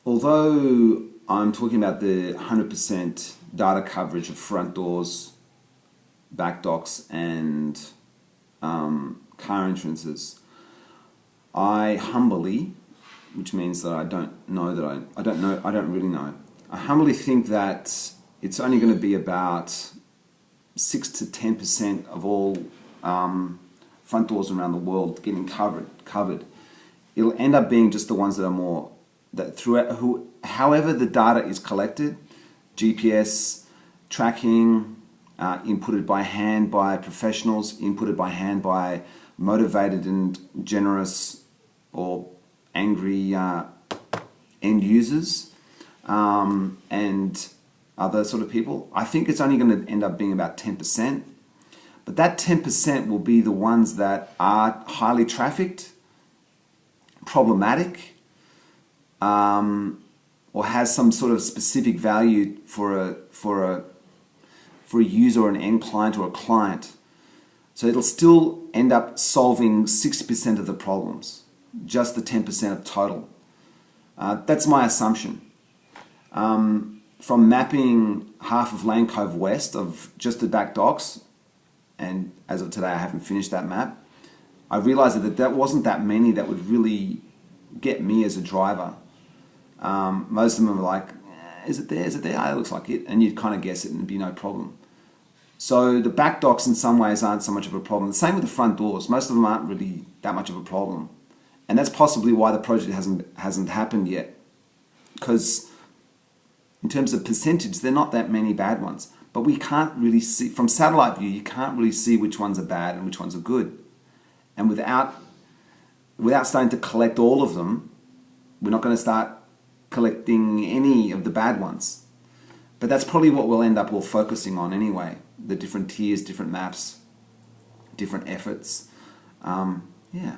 although I'm talking about the 100% data coverage of front doors, back docks, and car entrances, I humbly, which means that I don't really know. I humbly think that it's only going to be about 6 to 10% of all front doors around the world getting covered. It'll end up being just the ones that are more, that throughout, however the data is collected, GPS, tracking, inputted by hand by professionals, inputted by hand by motivated and generous or angry end users, and other sort of people. I think it's only going to end up being about 10%. But that 10% will be the ones that are highly trafficked, problematic, or has some sort of specific value for a user or an end client or a client. So it'll still end up solving 60% of the problems, just the 10% of total. That's my assumption. From mapping half of Lane Cove West of just the back docks, and as of today I haven't finished that map, I realized that wasn't that many that would really get me as a driver. Most of them are like, is it there? Is it there? Oh, it looks like it. And you'd kind of guess it and it'd be no problem. So the back docks in some ways aren't so much of a problem. The same with the front doors. Most of them aren't really that much of a problem. And that's possibly why the project hasn't happened yet. Because in terms of percentage, they're not that many bad ones. But we can't really see, from satellite view, you can't really see which ones are bad and which ones are good. And without starting to collect all of them, we're not going to start collecting any of the bad ones. But that's probably what we'll end up all focusing on anyway. The different tiers, different maps, different efforts. Yeah.